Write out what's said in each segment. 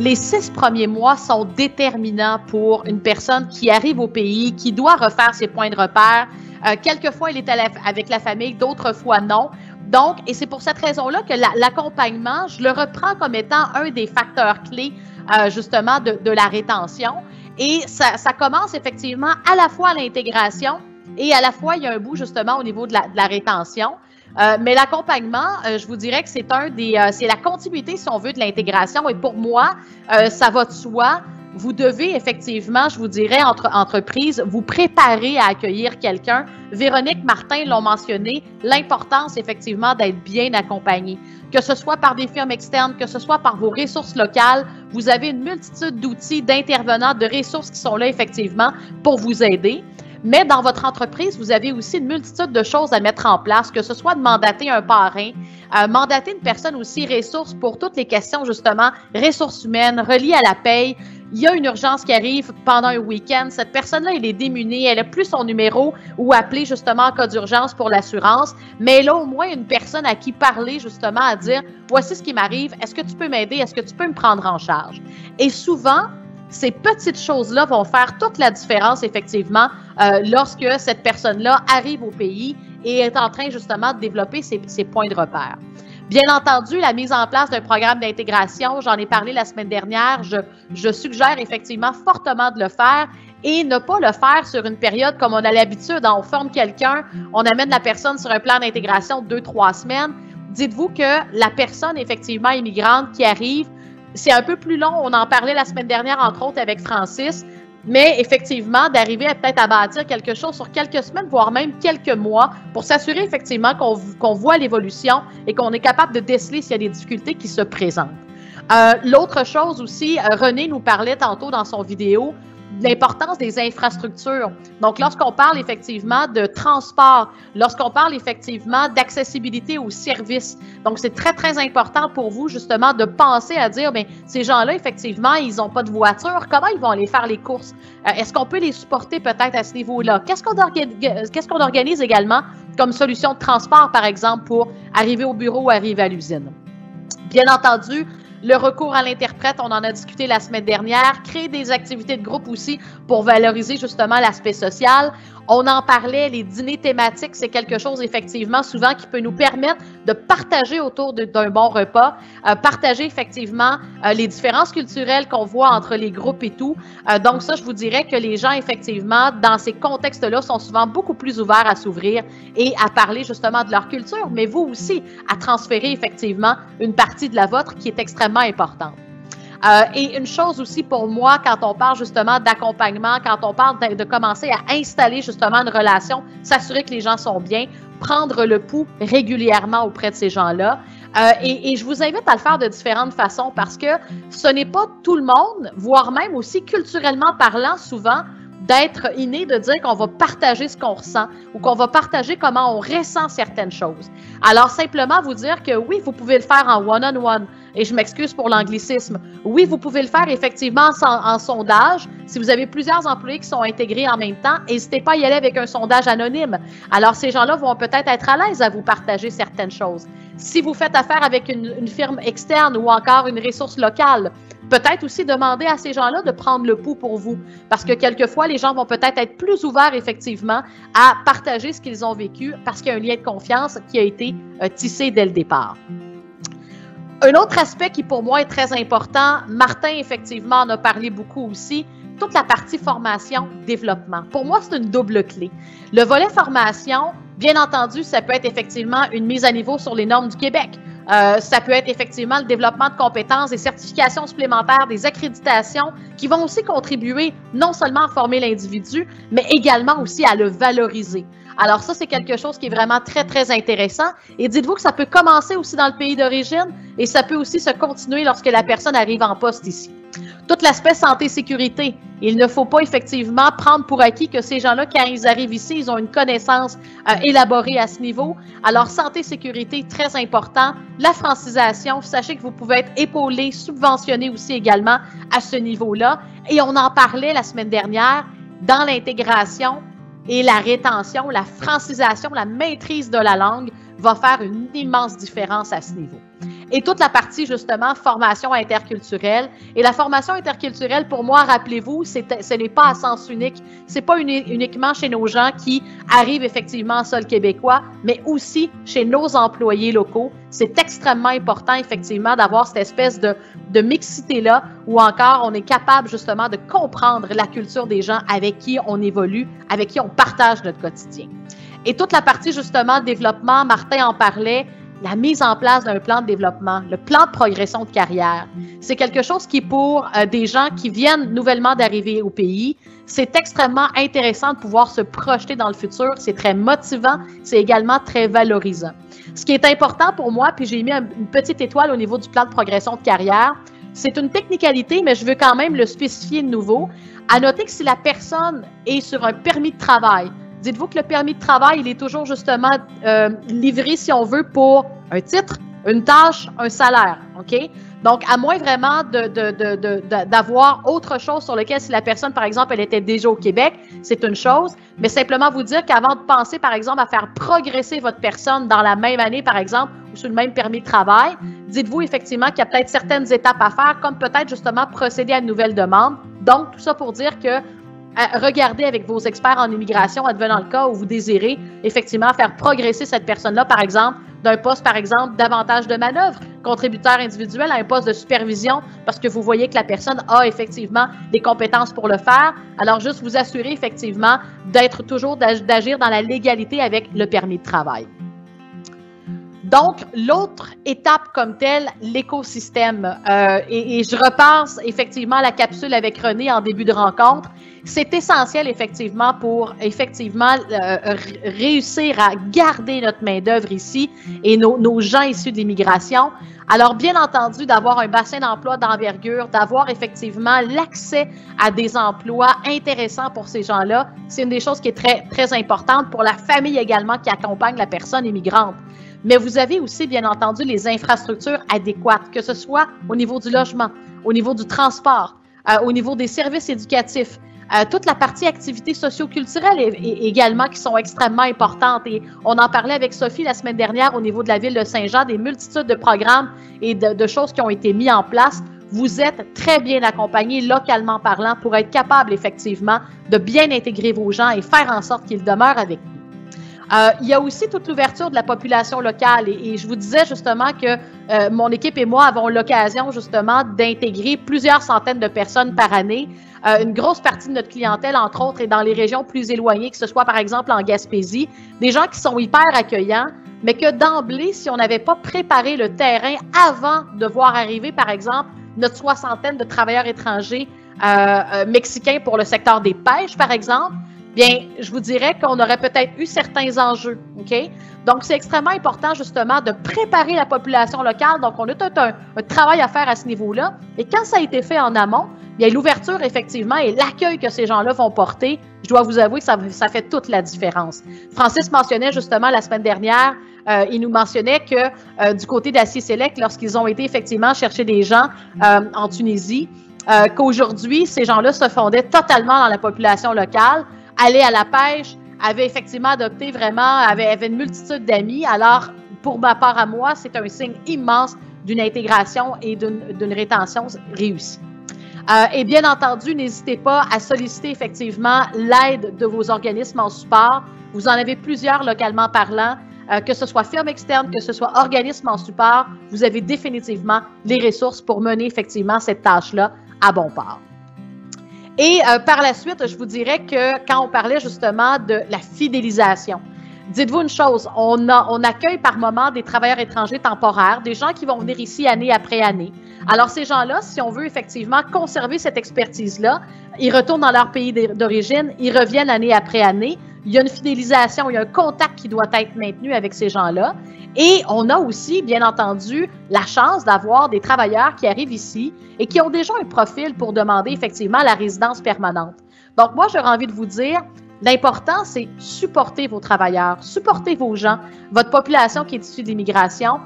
les 6 premiers mois sont déterminants pour une personne qui arrive au pays, qui doit refaire ses points de repère. Quelquefois, elle est avec la famille, d'autres fois non. Donc, et c'est pour cette raison-là que l'accompagnement, je le reprends comme étant un des facteurs clés, justement, de la rétention. Et ça commence effectivement à la fois à l'intégration et à la fois, il y a un bout, justement, au niveau de la rétention. Mais l'accompagnement, je vous dirais que c'est c'est la continuité, si on veut, de l'intégration. Et pour moi, ça va de soi. Vous devez effectivement, je vous dirais, entre entreprises, vous préparer à accueillir quelqu'un. Véronique, Martin l'ont mentionné, l'importance effectivement d'être bien accompagné. Que ce soit par des firmes externes, que ce soit par vos ressources locales, vous avez une multitude d'outils, d'intervenants, de ressources qui sont là effectivement pour vous aider. Mais dans votre entreprise, vous avez aussi une multitude de choses à mettre en place, que ce soit de mandater un parrain, mandater une personne aussi ressources pour toutes les questions, justement, ressources humaines, reliées à la paye. Il y a une urgence qui arrive pendant un week-end. Cette personne-là, elle est démunie, elle n'a plus son numéro ou appeler justement en cas d'urgence pour l'assurance, mais elle a au moins une personne à qui parler justement, à dire « Voici ce qui m'arrive, est-ce que tu peux m'aider? Est-ce que tu peux me prendre en charge? » Et souvent, ces petites choses-là vont faire toute la différence, effectivement, lorsque cette personne-là arrive au pays et est en train, justement, de développer ses points de repère. Bien entendu, la mise en place d'un programme d'intégration, j'en ai parlé la semaine dernière, je suggère effectivement fortement de le faire et ne pas le faire sur une période comme on a l'habitude. On forme quelqu'un, on amène la personne sur un plan d'intégration de 2-3 semaines. Dites-vous que la personne, effectivement, immigrante qui arrive, c'est un peu plus long, on en parlait la semaine dernière, entre autres, avec Francis, mais effectivement, d'arriver peut-être à bâtir quelque chose sur quelques semaines, voire même quelques mois, pour s'assurer effectivement qu'on voit l'évolution et qu'on est capable de déceler s'il y a des difficultés qui se présentent. L'autre chose aussi, René nous parlait tantôt dans son vidéo, de l'importance des infrastructures. Donc, lorsqu'on parle effectivement de transport, lorsqu'on parle effectivement d'accessibilité aux services, donc c'est très, très important pour vous justement de penser à dire, bien, ces gens-là, effectivement, ils n'ont pas de voiture, comment ils vont aller faire les courses? Est-ce qu'on peut les supporter peut-être à ce niveau-là? Qu'est-ce qu'on organise également comme solution de transport, par exemple, pour arriver au bureau ou arriver à l'usine? Bien entendu, le recours à l'interprète, on en a discuté la semaine dernière. Créer des activités de groupe aussi pour valoriser justement l'aspect social. On en parlait, les dîners thématiques, c'est quelque chose effectivement souvent qui peut nous permettre de partager autour d'un bon repas, partager effectivement les différences culturelles qu'on voit entre les groupes et tout. Donc ça, je vous dirais que les gens effectivement, dans ces contextes-là, sont souvent beaucoup plus ouverts à s'ouvrir et à parler justement de leur culture, mais vous aussi, à transférer effectivement une partie de la vôtre qui est extrêmement importante. Et une chose aussi pour moi, quand on parle justement d'accompagnement, quand on parle de commencer à installer justement une relation, s'assurer que les gens sont bien, prendre le pouls régulièrement auprès de ces gens-là. Et je vous invite à le faire de différentes façons parce que ce n'est pas tout le monde, voire même aussi culturellement parlant souvent, d'être inné, de dire qu'on va partager ce qu'on ressent ou qu'on va partager comment on ressent certaines choses. Alors, simplement vous dire que oui, vous pouvez le faire en one-on-one, et je m'excuse pour l'anglicisme. Oui, vous pouvez le faire effectivement en sondage. Si vous avez plusieurs employés qui sont intégrés en même temps, n'hésitez pas à y aller avec un sondage anonyme. Alors, ces gens-là vont peut-être être à l'aise à vous partager certaines choses. Si vous faites affaire avec une firme externe ou encore une ressource locale, peut-être aussi demander à ces gens-là de prendre le pouls pour vous. Parce que quelquefois, les gens vont peut-être être plus ouverts, effectivement, à partager ce qu'ils ont vécu parce qu'il y a un lien de confiance qui a été tissé dès le départ. Un autre aspect qui, pour moi, est très important, Martin, effectivement, en a parlé beaucoup aussi, toute la partie formation-développement. Pour moi, c'est une double clé. Le volet formation, bien entendu, ça peut être effectivement une mise à niveau sur les normes du Québec. Ça peut être effectivement le développement de compétences, des certifications supplémentaires, des accréditations qui vont aussi contribuer non seulement à former l'individu, mais également aussi à le valoriser. Alors ça, c'est quelque chose qui est vraiment très, très intéressant. Et dites-vous que ça peut commencer aussi dans le pays d'origine et ça peut aussi se continuer lorsque la personne arrive en poste ici. Tout l'aspect santé-sécurité. Il ne faut pas effectivement prendre pour acquis que ces gens-là, quand ils arrivent ici, ils ont une connaissance élaborée à ce niveau. Alors, santé-sécurité, très important. La francisation, sachez que vous pouvez être épaulé, subventionné aussi également à ce niveau-là. Et on en parlait la semaine dernière, dans l'intégration et la rétention, la francisation, la maîtrise de la langue va faire une immense différence à ce niveau. et toute la partie, justement, formation interculturelle. Et la formation interculturelle, pour moi, rappelez-vous, ce n'est pas à sens unique. C'est pas uniquement chez nos gens qui arrivent effectivement en sol québécois, mais aussi chez nos employés locaux. C'est extrêmement important, effectivement, d'avoir cette espèce de mixité-là où encore on est capable, justement, de comprendre la culture des gens avec qui on évolue, avec qui on partage notre quotidien. Et toute la partie, justement, développement, Martin en parlait, la mise en place d'un plan de développement, le plan de progression de carrière. C'est quelque chose qui, pour des gens qui viennent nouvellement d'arriver au pays, c'est extrêmement intéressant de pouvoir se projeter dans le futur. C'est très motivant, c'est également très valorisant. Ce qui est important pour moi, puis j'ai mis une petite étoile au niveau du plan de progression de carrière, c'est une technicalité, mais je veux quand même le spécifier de nouveau. À noter que si la personne est sur un permis de travail, dites-vous que le permis de travail, il est toujours justement livré, si on veut, pour un titre, une tâche, un salaire, OK? Donc, à moins vraiment d'avoir autre chose sur lequel, si la personne, par exemple, elle était déjà au Québec, c'est une chose, mais simplement vous dire qu'avant de penser, par exemple, à faire progresser votre personne dans la même année, par exemple, ou sur le même permis de travail, dites-vous effectivement qu'il y a peut-être certaines étapes à faire, comme peut-être justement procéder à une nouvelle demande. Donc, tout ça pour dire que regardez avec vos experts en immigration, advenant le cas où vous désirez effectivement faire progresser cette personne-là, par exemple, d'un poste, par exemple, d'avantage de manœuvre, contributeur individuel à un poste de supervision, parce que vous voyez que la personne a effectivement des compétences pour le faire. Alors, juste vous assurer effectivement d'agir dans la légalité avec le permis de travail. Donc, l'autre étape comme telle, l'écosystème. Et je repasse effectivement à la capsule avec René en début de rencontre. C'est essentiel effectivement pour réussir à garder notre main-d'œuvre ici et nos gens issus de l'immigration. Alors, bien entendu, d'avoir un bassin d'emploi d'envergure, d'avoir effectivement l'accès à des emplois intéressants pour ces gens-là, c'est une des choses qui est très, très importante pour la famille également qui accompagne la personne immigrante. Mais vous avez aussi, bien entendu, les infrastructures adéquates, que ce soit au niveau du logement, au niveau du transport, au niveau des services éducatifs, toute la partie activités socio-culturelles également qui sont extrêmement importantes. Et on en parlait avec Sophie la semaine dernière au niveau de la ville de Saint-Jean, des multitudes de programmes et de choses qui ont été mis en place. Vous êtes très bien accompagnés localement parlant pour être capable effectivement de bien intégrer vos gens et faire en sorte qu'ils demeurent avec vous. Il y a aussi toute l'ouverture de la population locale et je vous disais justement que mon équipe et moi avons l'occasion justement d'intégrer plusieurs centaines de personnes par année. Une grosse partie de notre clientèle, entre autres, est dans les régions plus éloignées, que ce soit par exemple en Gaspésie, des gens qui sont hyper accueillants, mais que d'emblée, si on n'avait pas préparé le terrain avant de voir arriver, par exemple, notre soixantaine de travailleurs étrangers mexicains pour le secteur des pêches, par exemple, bien, je vous dirais qu'on aurait peut-être eu certains enjeux, OK? Donc, c'est extrêmement important, justement, de préparer la population locale. Donc, on a tout un travail à faire à ce niveau-là. Et quand ça a été fait en amont, bien, l'ouverture, effectivement, et l'accueil que ces gens-là vont porter, je dois vous avouer que ça fait toute la différence. Francis mentionnait, justement, la semaine dernière, il nous mentionnait que du côté d'Acier Select, lorsqu'ils ont été, effectivement, chercher des gens en Tunisie, qu'aujourd'hui, ces gens-là se fondaient totalement dans la population locale, aller à la pêche, avait effectivement adopté vraiment, avait une multitude d'amis. Alors, pour ma part à moi, c'est un signe immense d'une intégration et d'une rétention réussie. Et bien entendu, n'hésitez pas à solliciter effectivement l'aide de vos organismes en support. Vous en avez plusieurs localement parlant, que ce soit firme externe, que ce soit organisme en support. Vous avez définitivement les ressources pour mener effectivement cette tâche-là à bon port. Et par la suite, je vous dirais que quand on parlait justement de la fidélisation, dites-vous une chose, on accueille par moment des travailleurs étrangers temporaires, des gens qui vont venir ici année après année. Alors ces gens-là, si on veut effectivement conserver cette expertise-là, ils retournent dans leur pays d'origine, ils reviennent année après année. Il y a une fidélisation, il y a un contact qui doit être maintenu avec ces gens-là. Et on a aussi, bien entendu, la chance d'avoir des travailleurs qui arrivent ici et qui ont déjà un profil pour demander effectivement la résidence permanente. Donc, moi, j'aurais envie de vous dire, l'important, c'est supporter vos travailleurs, supporter vos gens, votre population qui est issue de l'immigration,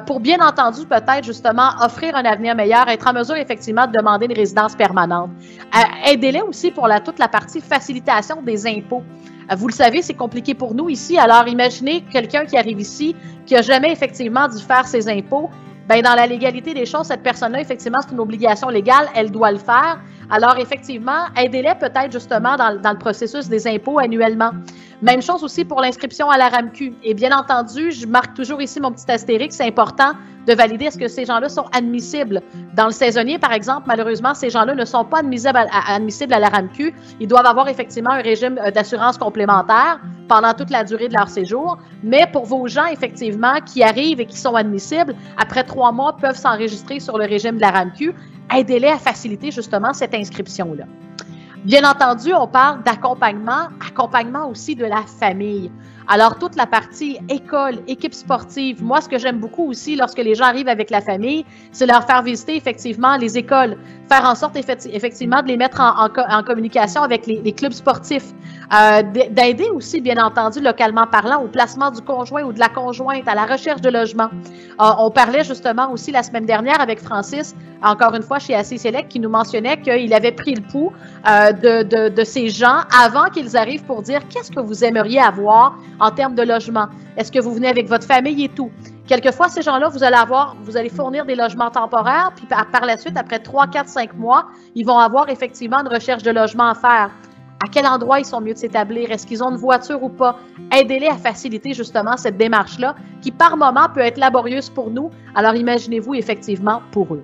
pour bien entendu, peut-être justement offrir un avenir meilleur, être en mesure effectivement de demander une résidence permanente. Aidez-les aussi pour toute la partie facilitation des impôts. Vous le savez, c'est compliqué pour nous ici. Alors, imaginez quelqu'un qui arrive ici, qui n'a jamais effectivement dû faire ses impôts. bien, dans la légalité des choses, cette personne-là, effectivement, c'est une obligation légale, elle doit le faire. Alors, effectivement, aidez-les peut-être justement dans le processus des impôts annuellement. Même chose aussi pour l'inscription à la RAMQ. Et bien entendu, je marque toujours ici mon petit astérix, c'est important de valider est-ce que ces gens-là sont admissibles. Dans le saisonnier, par exemple, malheureusement, ces gens-là ne sont pas admissibles à la RAMQ. Ils doivent avoir effectivement un régime d'assurance complémentaire pendant toute la durée de leur séjour. Mais pour vos gens, effectivement, qui arrivent et qui sont admissibles, après 3 mois, peuvent s'enregistrer sur le régime de la RAMQ. Aidez-les à faciliter justement cette inscription-là. Bien entendu, on parle accompagnement aussi de la famille. Alors, toute la partie école, équipe sportive, moi, ce que j'aime beaucoup aussi lorsque les gens arrivent avec la famille, c'est leur faire visiter effectivement les écoles, faire en sorte effectivement de les mettre en communication avec les clubs sportifs, d'aider aussi, bien entendu, localement parlant, au placement du conjoint ou de la conjointe, à la recherche de logement. On parlait justement aussi la semaine dernière avec Francis, encore une fois chez AC Select, qui nous mentionnait qu'il avait pris le pouls de ces gens avant qu'ils arrivent pour dire qu'est-ce que vous aimeriez avoir en termes de logement. Est-ce que vous venez avec votre famille et tout? Quelquefois, ces gens-là, vous allez fournir des logements temporaires, puis par la suite, après 3, 4, 5 mois, ils vont avoir effectivement une recherche de logement à faire. À quel endroit ils sont mieux de s'établir? Est-ce qu'ils ont une voiture ou pas? Aidez-les à faciliter justement cette démarche-là, qui par moment peut être laborieuse pour nous. Alors imaginez-vous effectivement pour eux.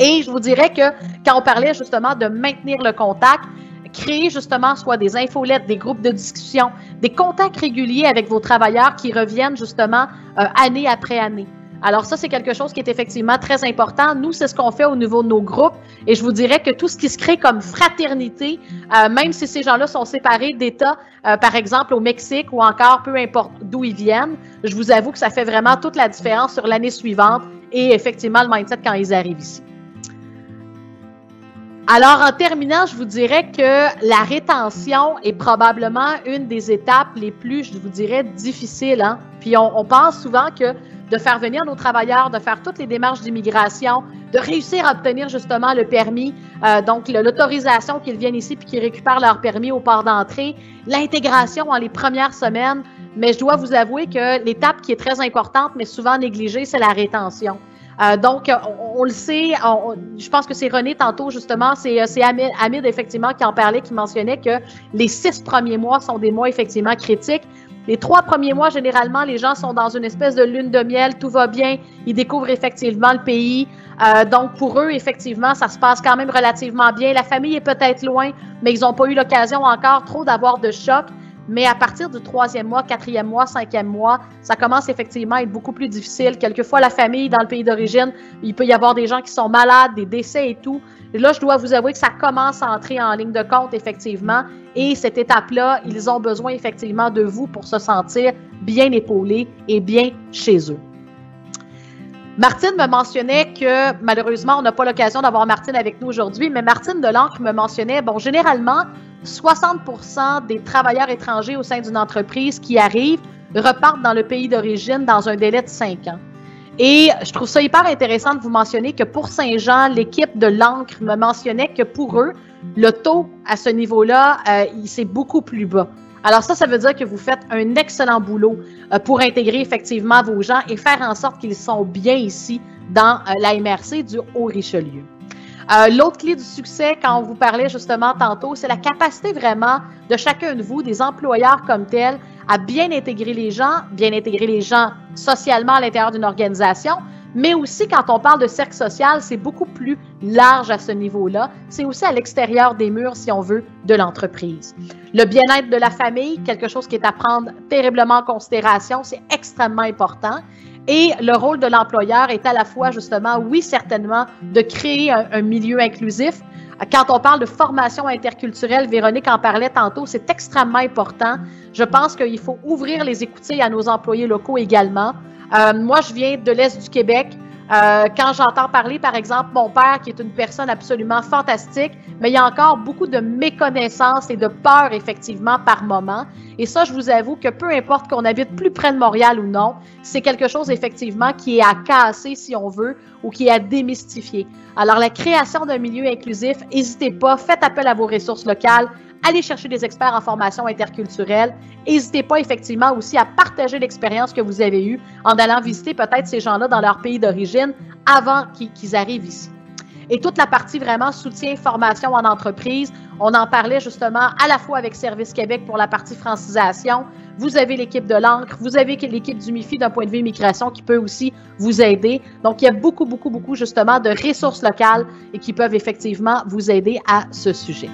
Et je vous dirais que quand on parlait justement de maintenir le contact, créer justement soit des infolettes, des groupes de discussion, des contacts réguliers avec vos travailleurs qui reviennent justement année après année. Alors ça, c'est quelque chose qui est effectivement très important. Nous, c'est ce qu'on fait au niveau de nos groupes et je vous dirais que tout ce qui se crée comme fraternité, même si ces gens-là sont séparés d'État, par exemple au Mexique ou encore peu importe d'où ils viennent, je vous avoue que ça fait vraiment toute la différence sur l'année suivante et effectivement le mindset quand ils arrivent ici. Alors, en terminant, je vous dirais que la rétention est probablement une des étapes les plus, je vous dirais, difficiles. Hein? Puis, on pense souvent que de faire venir nos travailleurs, de faire toutes les démarches d'immigration, de réussir à obtenir justement le permis, donc l'autorisation qu'ils viennent ici puis qu'ils récupèrent leur permis au port d'entrée, l'intégration en les premières semaines. Mais je dois vous avouer que l'étape qui est très importante, mais souvent négligée, c'est la rétention. Donc, on le sait, je pense que c'est René tantôt, justement, c'est Hamid, effectivement, qui en parlait, qui mentionnait que les 6 premiers mois sont des mois, effectivement, critiques. Les 3 premiers mois, généralement, les gens sont dans une espèce de lune de miel, tout va bien, ils découvrent effectivement le pays. Donc, pour eux, effectivement, ça se passe quand même relativement bien. La famille est peut-être loin, mais ils n'ont pas eu l'occasion encore trop d'avoir de choc. Mais à partir du 3e mois, 4e mois, 5e mois, ça commence effectivement à être beaucoup plus difficile. Quelquefois, la famille dans le pays d'origine, il peut y avoir des gens qui sont malades, des décès et tout. Et là, je dois vous avouer que ça commence à entrer en ligne de compte, effectivement. Et cette étape-là, ils ont besoin effectivement de vous pour se sentir bien épaulés et bien chez eux. Martine me mentionnait que, malheureusement, on n'a pas l'occasion d'avoir Martine avec nous aujourd'hui, mais Martine Delancre me mentionnait, bon, généralement, 60% des travailleurs étrangers au sein d'une entreprise qui arrivent repartent dans le pays d'origine dans un délai de 5 ans. Et je trouve ça hyper intéressant de vous mentionner que pour Saint-Jean, l'équipe de l'Ancre me mentionnait que pour eux, le taux à ce niveau-là, c'est beaucoup plus bas. Alors ça veut dire que vous faites un excellent boulot pour intégrer effectivement vos gens et faire en sorte qu'ils sont bien ici dans la MRC du Haut-Richelieu. L'autre clé du succès, quand on vous parlait justement tantôt, c'est la capacité vraiment de chacun de vous, des employeurs comme tels, à bien intégrer les gens socialement à l'intérieur d'une organisation, mais aussi quand on parle de cercle social, c'est beaucoup plus large à ce niveau-là. C'est aussi à l'extérieur des murs, si on veut, de l'entreprise. Le bien-être de la famille, quelque chose qui est à prendre terriblement en considération, c'est extrêmement important. Et le rôle de l'employeur est à la fois, justement, oui, certainement, de créer un milieu inclusif. Quand on parle de formation interculturelle, Véronique en parlait tantôt, c'est extrêmement important. Je pense qu'il faut ouvrir les écoutilles à nos employés locaux également. Moi, je viens de l'Est du Québec. Quand j'entends parler, par exemple, mon père, qui est une personne absolument fantastique, mais il y a encore beaucoup de méconnaissance et de peur, effectivement, par moment. Et ça, je vous avoue que peu importe qu'on habite plus près de Montréal ou non, c'est quelque chose, effectivement, qui est à casser, si on veut, ou qui est à démystifier. Alors, la création d'un milieu inclusif, n'hésitez pas, faites appel à vos ressources locales, allez chercher des experts en formation interculturelle. N'hésitez pas effectivement aussi à partager l'expérience que vous avez eue en allant visiter peut-être ces gens-là dans leur pays d'origine avant qu'ils arrivent ici. Et toute la partie vraiment soutien, formation en entreprise, on en parlait justement à la fois avec Service Québec pour la partie francisation. Vous avez l'équipe de l'ANCRE, vous avez l'équipe du MIFI d'un point de vue immigration qui peut aussi vous aider. Donc, il y a beaucoup justement de ressources locales et qui peuvent effectivement vous aider à ce sujet.